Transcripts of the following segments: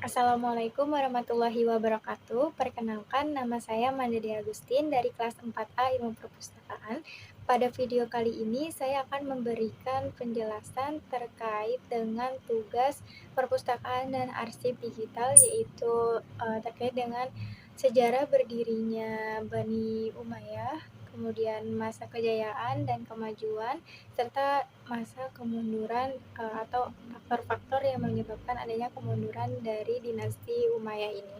Assalamualaikum warahmatullahi wabarakatuh. Perkenalkan, nama saya Mandede Agustin dari kelas 4A Ilmu Perpustakaan. Pada video kali ini, saya akan memberikan penjelasan terkait dengan tugas perpustakaan dan arsip digital, yaitu terkait dengan sejarah berdirinya Bani Umayyah, kemudian masa kejayaan dan kemajuan, serta masa kemunduran atau faktor-faktor yang menyebabkan adanya kemunduran dari dinasti Umayyah ini.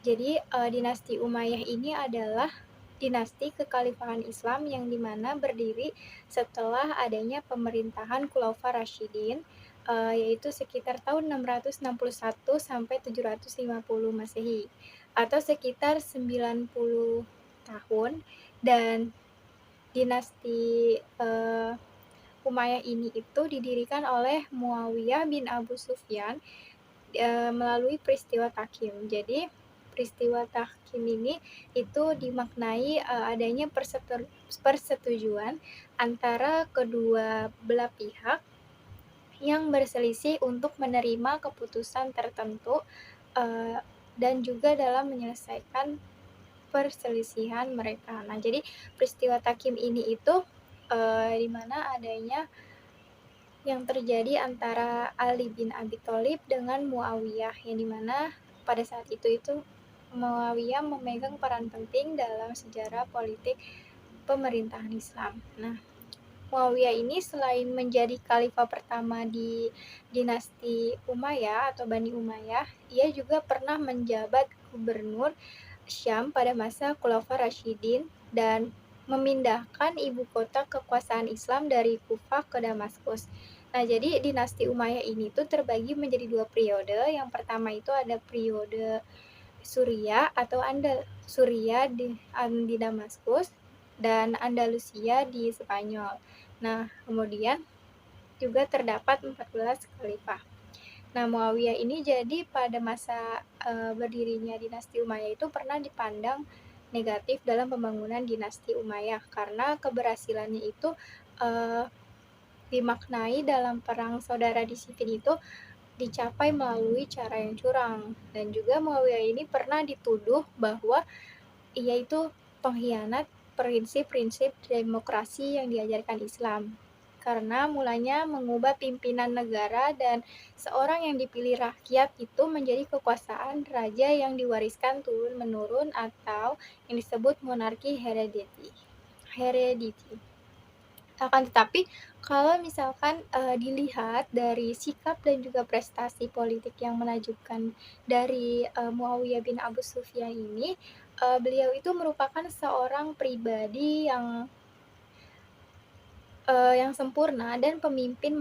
Jadi, dinasti Umayyah ini adalah dinasti kekhalifahan Islam yang dimana berdiri setelah adanya pemerintahan Khulafaur Rasyidin, yaitu sekitar tahun 661 sampai 750 Masehi, atau sekitar 90 tahun. Dan dinasti Umayyah ini itu didirikan oleh Muawiyah bin Abu Sufyan melalui peristiwa Takim. Jadi peristiwa Takim ini itu dimaknai adanya persetujuan antara kedua belah pihak yang berselisih untuk menerima keputusan tertentu dan juga dalam menyelesaikan perselisihan mereka. Nah, jadi peristiwa Takim ini itu di mana adanya yang terjadi antara Ali bin Abi Thalib dengan Muawiyah, yang dimana pada saat itu Muawiyah memegang peran penting dalam sejarah politik pemerintahan Islam. Nah, Muawiyah ini selain menjadi khalifah pertama di dinasti Umayyah atau Bani Umayyah, ia juga pernah menjabat gubernur Syam pada masa Khulafaur Rasyidin dan memindahkan ibu kota kekuasaan Islam dari Kufah ke Damaskus. Nah, jadi dinasti Umayyah ini tuh terbagi menjadi dua periode. Yang pertama itu ada periode Suria atau Suria di Damaskus dan Andalusia di Spanyol. Nah, kemudian juga terdapat 14 khalifah. Nah, Muawiyah ini jadi pada masa berdirinya dinasti Umayyah itu pernah dipandang negatif dalam pembangunan dinasti Umayyah karena keberhasilannya itu dimaknai dalam perang saudara disiplin itu dicapai melalui cara yang curang. Dan juga Muawiyah ini pernah dituduh bahwa ia itu pengkhianat prinsip-prinsip demokrasi yang diajarkan Islam, karena mulanya mengubah pimpinan negara dan seorang yang dipilih rakyat itu menjadi kekuasaan raja yang diwariskan turun-menurun atau yang disebut monarki heredity. Akan tetapi, kalau misalkan dilihat dari sikap dan juga prestasi politik yang menakjubkan dari Muawiyah bin Abu Sufyan ini, beliau itu merupakan seorang pribadi yang sempurna dan pemimpin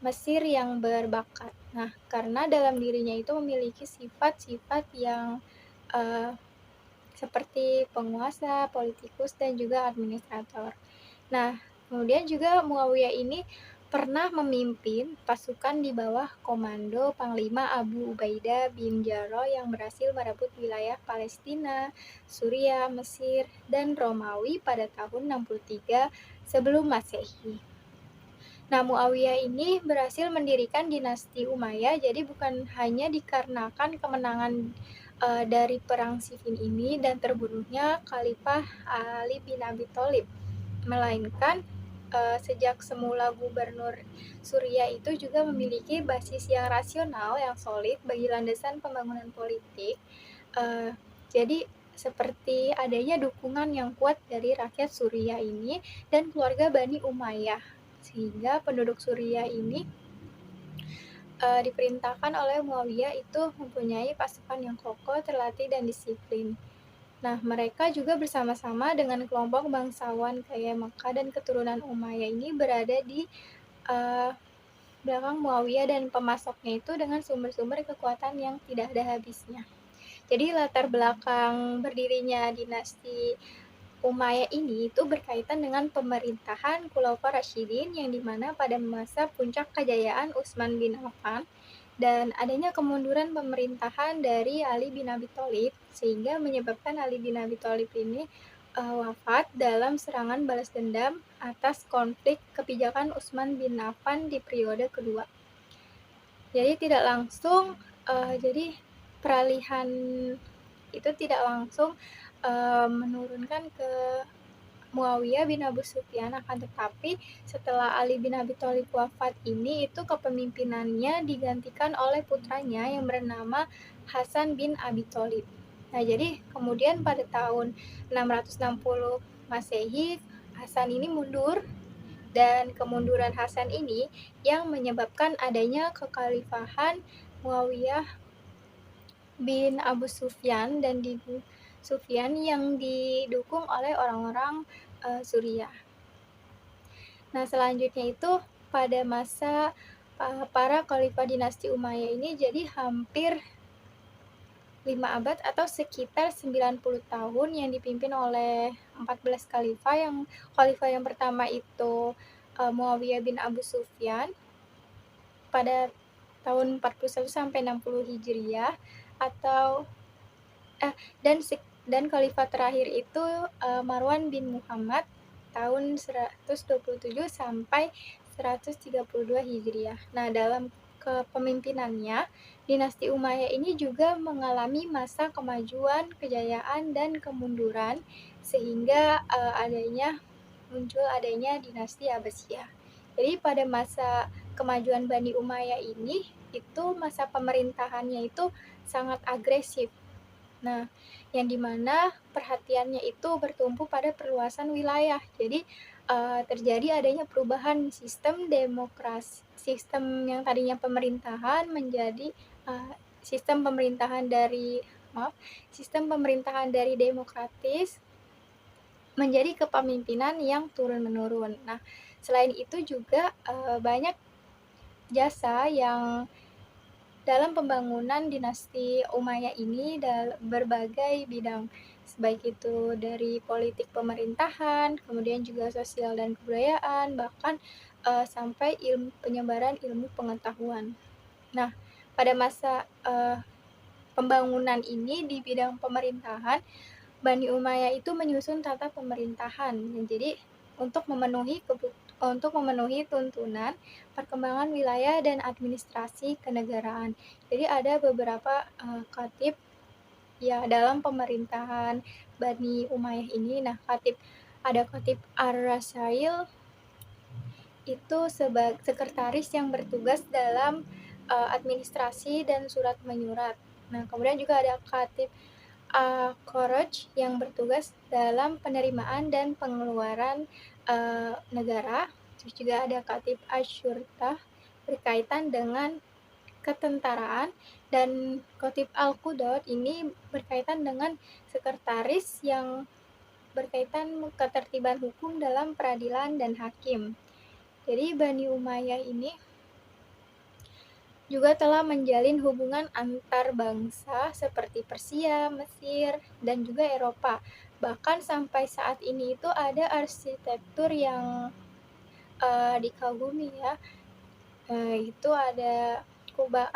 Mesir yang berbakat. Nah, karena dalam dirinya itu memiliki sifat-sifat yang seperti penguasa, politikus, dan juga administrator. Nah, kemudian juga Muawiyah ini pernah memimpin pasukan di bawah komando Panglima Abu Ubaidah bin Jarrah yang berhasil merebut wilayah Palestina, Suriah, Mesir, dan Romawi pada tahun 63 sebelum Masehi. Nah, Muawiyah ini berhasil mendirikan dinasti Umayyah, jadi bukan hanya dikarenakan kemenangan dari perang Siffin ini dan terbunuhnya Khalifah Ali bin Abi Thalib, melainkan sejak semula gubernur Suriah itu juga memiliki basis yang rasional, yang solid bagi landasan pembangunan politik. Jadi seperti adanya dukungan yang kuat dari rakyat Suriah ini dan keluarga Bani Umayyah, sehingga penduduk Suriah ini diperintahkan oleh Muawiyah itu mempunyai pasukan yang kokoh, terlatih, dan disiplin. Nah, mereka juga bersama-sama dengan kelompok bangsawan kayak Makkah dan keturunan Umayyah ini berada di belakang Muawiyah dan pemasoknya itu dengan sumber-sumber kekuatan yang tidak ada habisnya. Jadi latar belakang berdirinya dinasti Umayyah ini itu berkaitan dengan pemerintahan Khulafaur Rasyidin yang dimana pada masa puncak kejayaan Utsman bin Affan dan adanya kemunduran pemerintahan dari Ali bin Abi Thalib, sehingga menyebabkan Ali bin Abi Thalib ini wafat dalam serangan balas dendam atas konflik kebijakan Utsman bin Affan di periode kedua. Jadi tidak langsung Jadi peralihan itu tidak langsung, menurunkan ke Muawiyah bin Abu Sufyan, akan tetapi setelah Ali bin Abi Thalib wafat ini, itu kepemimpinannya digantikan oleh putranya yang bernama Hasan bin Abi Thalib. Nah, jadi kemudian pada tahun 660 Masehi, Hasan ini mundur, dan kemunduran Hasan ini yang menyebabkan adanya kekhalifahan Muawiyah bin Abu Sufyan yang didukung oleh orang-orang Suriah. Nah, selanjutnya itu pada masa para khalifah dinasti Umayyah ini, jadi hampir 5 abad atau sekitar 90 tahun yang dipimpin oleh 14 khalifah. Khalifah yang pertama itu Muawiyah bin Abu Sufyan pada tahun 41 sampai 60 Hijriah, atau dan khalifah terakhir itu Marwan bin Muhammad tahun 127 sampai 132 Hijriah. Nah, dalam kepemimpinannya, dinasti Umayyah ini juga mengalami masa kemajuan, kejayaan, dan kemunduran, sehingga muncul adanya dinasti Abbasiyah. Jadi pada masa kemajuan Bani Umayyah ini, itu masa pemerintahannya itu sangat agresif. Nah, yang dimana perhatiannya itu bertumpu pada perluasan wilayah. Jadi terjadi adanya perubahan sistem demokrasi, sistem yang tadinya pemerintahan menjadi sistem pemerintahan dari demokratis menjadi kepemimpinan yang turun-menurun. Nah, selain itu juga banyak jasa yang dalam pembangunan dinasti Umayyah ini berbagai bidang, baik itu dari politik pemerintahan, kemudian juga sosial dan kebudayaan, bahkan sampai penyebaran ilmu pengetahuan. Nah, pada masa pembangunan ini di bidang pemerintahan, Bani Umayyah itu menyusun tata pemerintahan. Jadi untuk memenuhi tuntunan perkembangan wilayah dan administrasi kenegaraan. Jadi ada beberapa khatib ya dalam pemerintahan Bani Umayyah ini. Nah, ada khatib Ar-Rasail, itu sebagai sekretaris yang bertugas dalam administrasi dan surat menyurat. Nah, kemudian juga ada khatib Koroj yang bertugas dalam penerimaan dan pengeluaran negara. Terus juga ada Khatib Asyurtah berkaitan dengan ketentaraan, dan Khatib Al-Qudot ini berkaitan dengan sekretaris yang berkaitan ketertiban hukum dalam peradilan dan hakim. Jadi Bani Umayyah ini juga telah menjalin hubungan antar bangsa seperti Persia, Mesir, dan juga Eropa. Bahkan sampai saat ini itu ada arsitektur yang dikagumi ya. Itu ada Kubah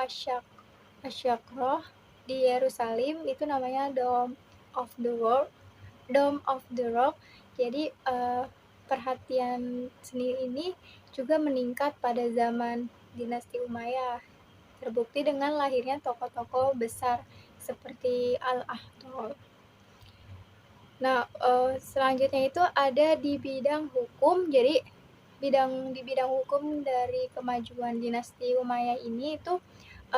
Asyakroh di Yerusalem, itu namanya Dome of the Rock. Jadi perhatian seni ini juga meningkat pada zaman dinasti Umayyah, terbukti dengan lahirnya tokoh-tokoh besar seperti Al-Ahtol. Nah, selanjutnya itu ada di bidang hukum. Jadi di bidang hukum dari kemajuan dinasti Umayyah ini itu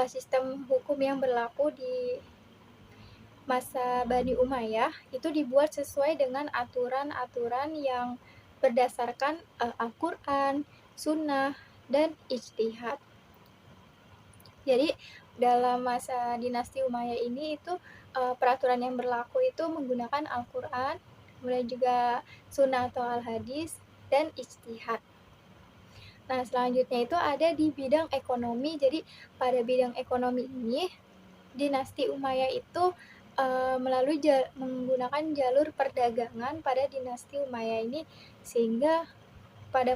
sistem hukum yang berlaku di masa Bani Umayyah itu dibuat sesuai dengan aturan-aturan yang berdasarkan Al-Quran, Sunnah, dan ijtihad. Jadi dalam masa dinasti Umayyah ini itu peraturan yang berlaku itu menggunakan Al-Quran, kemudian juga Sunnah atau Al-Hadis, dan ijtihad. Nah, selanjutnya itu ada di bidang ekonomi. Jadi pada bidang ekonomi ini, dinasti Umayyah itu menggunakan jalur perdagangan pada dinasti Umayyah ini, sehingga pada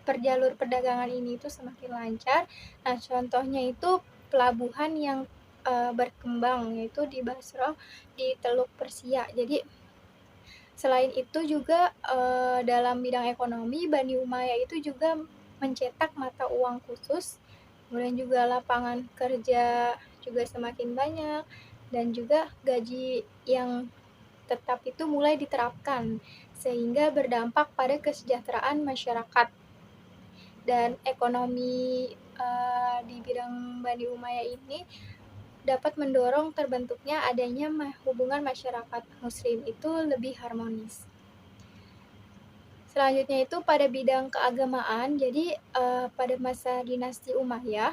perjalur perdagangan ini itu semakin lancar. Nah, contohnya itu pelabuhan yang berkembang, yaitu di Basrah, di Teluk Persia. Jadi selain itu juga dalam bidang ekonomi, Bani Umayyah itu juga mencetak mata uang khusus kemudian juga lapangan kerja juga semakin banyak, dan juga gaji yang tetap itu mulai diterapkan, sehingga berdampak pada kesejahteraan masyarakat dan ekonomi di bidang Bani Umayyah ini dapat mendorong terbentuknya adanya hubungan masyarakat Muslim itu lebih harmonis. Selanjutnya itu pada bidang keagamaan, jadi pada masa dinasti Umayyah,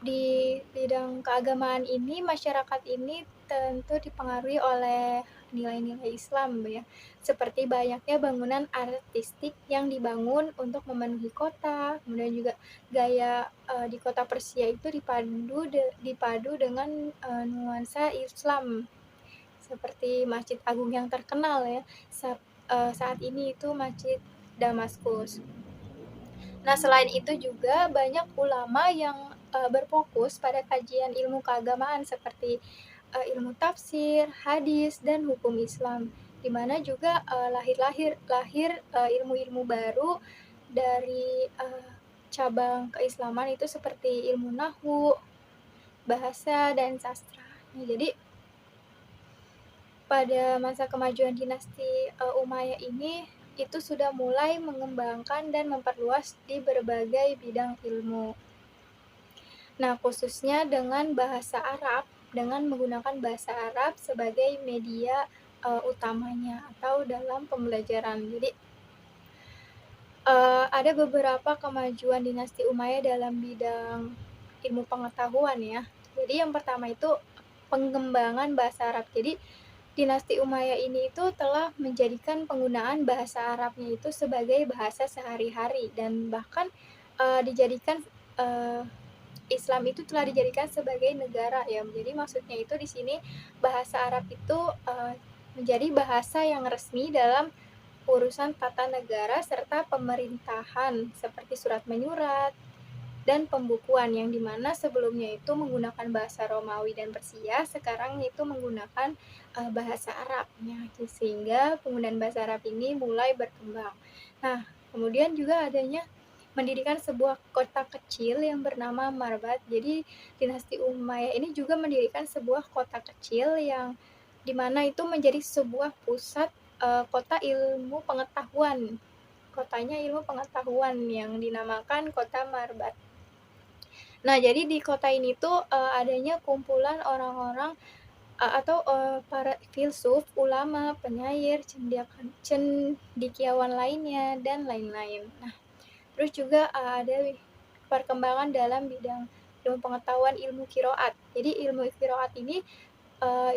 di bidang keagamaan ini masyarakat ini tentu dipengaruhi oleh nilai-nilai Islam ya, seperti banyaknya bangunan artistik yang dibangun untuk memenuhi kota, kemudian juga gaya di kota Persia itu dipadu dengan nuansa Islam, seperti Masjid Agung yang terkenal ya saat ini itu Masjid Damaskus. Nah, selain itu juga banyak ulama yang berfokus pada kajian ilmu keagamaan seperti ilmu tafsir, hadis, dan hukum Islam, di mana juga lahir ilmu-ilmu baru dari cabang keislaman itu seperti ilmu nahwu, bahasa, dan sastra. Nah, jadi pada masa kemajuan dinasti Umayyah ini itu sudah mulai mengembangkan dan memperluas di berbagai bidang ilmu. Nah, khususnya dengan bahasa Arab, dengan menggunakan bahasa Arab sebagai media utamanya atau dalam pembelajaran. Jadi ada beberapa kemajuan dinasti Umayyah dalam bidang ilmu pengetahuan ya. Jadi yang pertama itu pengembangan bahasa Arab. Jadi dinasti Umayyah ini itu telah menjadikan penggunaan bahasa Arabnya itu sebagai bahasa sehari-hari, dan bahkan dijadikan Islam itu telah dijadikan sebagai negara ya. Jadi maksudnya itu di sini bahasa Arab itu menjadi bahasa yang resmi dalam urusan tata negara serta pemerintahan seperti surat menyurat dan pembukuan, yang dimana sebelumnya itu menggunakan bahasa Romawi dan Persia, sekarang itu menggunakan bahasa Arab ya, sehingga penggunaan bahasa Arab ini mulai berkembang. Nah, kemudian juga adanya mendirikan sebuah kota kecil yang bernama Marbat. Jadi dinasti Umayyah ini juga mendirikan sebuah kota kecil yang dimana itu menjadi sebuah pusat kota ilmu pengetahuan. Kotanya ilmu pengetahuan yang dinamakan kota Marbat. Nah, jadi di kota ini tuh adanya kumpulan orang-orang atau para filsuf, ulama, penyair, cendekiawan lainnya, dan lain-lain. Nah, terus juga ada perkembangan dalam bidang ilmu pengetahuan ilmu kiroat. Jadi ilmu kiroat ini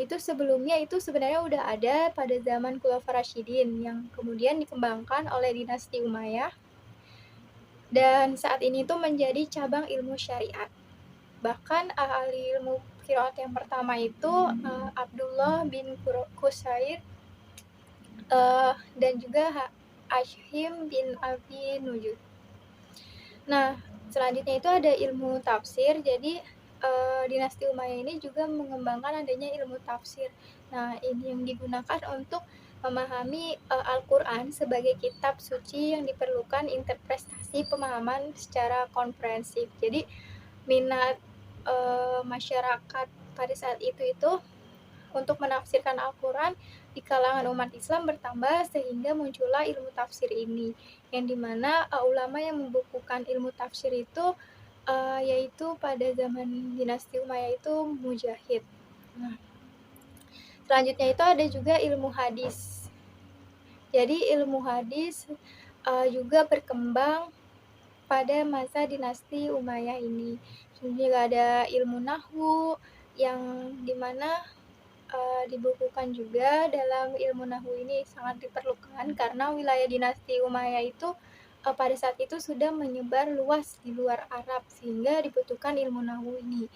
itu sebelumnya itu sebenarnya udah ada pada zaman Khulafaur Rasyidin yang kemudian dikembangkan oleh dinasti Umayyah, dan saat ini tuh menjadi cabang ilmu syariat. Bahkan ahli ilmu qiraat yang pertama itu Abdullah bin Qusair dan juga Ashim bin Abi Nujud. Nah, selanjutnya itu ada ilmu tafsir. Jadi dinasti Umayyah ini juga mengembangkan adanya ilmu tafsir. Nah, ini yang digunakan untuk memahami Al-Quran sebagai kitab suci yang diperlukan interpretasi pemahaman secara komprehensif. Jadi minat masyarakat pada saat itu untuk menafsirkan Al-Quran di kalangan umat Islam bertambah, sehingga muncullah ilmu tafsir ini, yang dimana ulama yang membukukan ilmu tafsir itu yaitu pada zaman dinasti Umayyah itu Mujahid. Nah, selanjutnya itu ada juga ilmu hadis. Jadi ilmu hadis juga berkembang pada masa dinasti Umayyah ini. Juga ada ilmu nahwu yang dimana dibukukan juga. Dalam ilmu nahwu ini sangat diperlukan karena wilayah dinasti Umayyah itu pada saat itu sudah menyebar luas di luar Arab, sehingga dibutuhkan ilmu nahwu ini.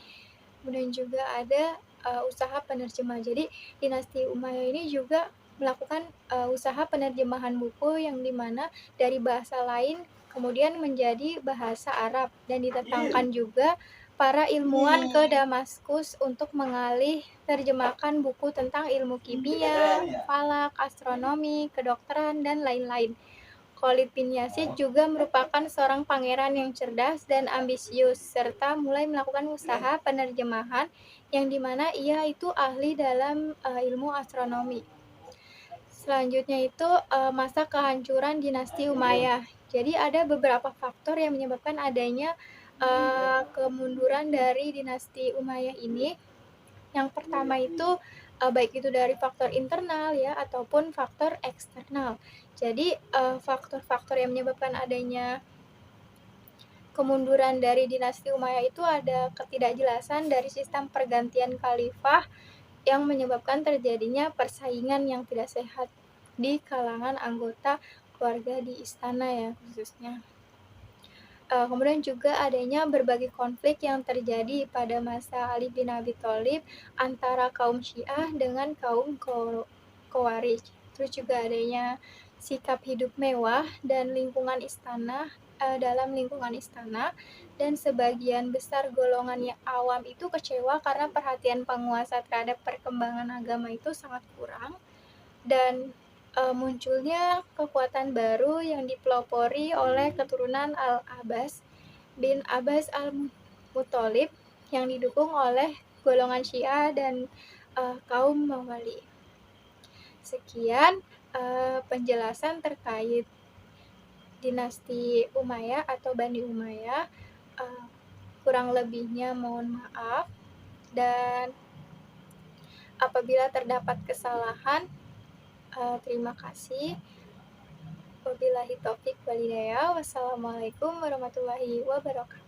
Kemudian juga ada usaha penerjemah. Jadi dinasti Umayyah ini juga melakukan usaha penerjemahan buku yang dimana dari bahasa lain kemudian menjadi bahasa Arab, dan didatangkan juga para ilmuwan ke Damaskus untuk mengalih terjemahkan buku tentang ilmu kimia, falak, astronomi, kedokteran, dan lain-lain. Khalid bin Yazid juga merupakan seorang pangeran yang cerdas dan ambisius, serta mulai melakukan usaha penerjemahan yang dimana ia itu ahli dalam ilmu astronomi. Selanjutnya itu masa kehancuran dinasti Umayyah. Jadi ada beberapa faktor yang menyebabkan adanya kemunduran dari dinasti Umayyah ini. Yang pertama itu baik itu dari faktor internal ya ataupun faktor eksternal. Jadi faktor-faktor yang menyebabkan adanya kemunduran dari dinasti Umayyah itu ada ketidakjelasan dari sistem pergantian khalifah yang menyebabkan terjadinya persaingan yang tidak sehat di kalangan anggota keluarga di istana ya khususnya. Kemudian juga adanya berbagai konflik yang terjadi pada masa Ali bin Abi Thalib antara kaum Syiah dengan kaum Khawarij. Terus juga adanya sikap hidup mewah dan lingkungan istana dalam lingkungan istana, dan sebagian besar golongan yang awam itu kecewa karena perhatian penguasa terhadap perkembangan agama itu sangat kurang, dan munculnya kekuatan baru yang dipelopori oleh keturunan Al-Abbas bin Abbas al-Muthalib yang didukung oleh golongan Syiah dan kaum Mawali. Sekian penjelasan terkait dinasti Umayyah atau Bani Umayyah. Kurang lebihnya mohon maaf, dan apabila terdapat kesalahan, terima kasih. Wabillahi taufik wal hidayah. Wassalamualaikum warahmatullahi wabarakatuh.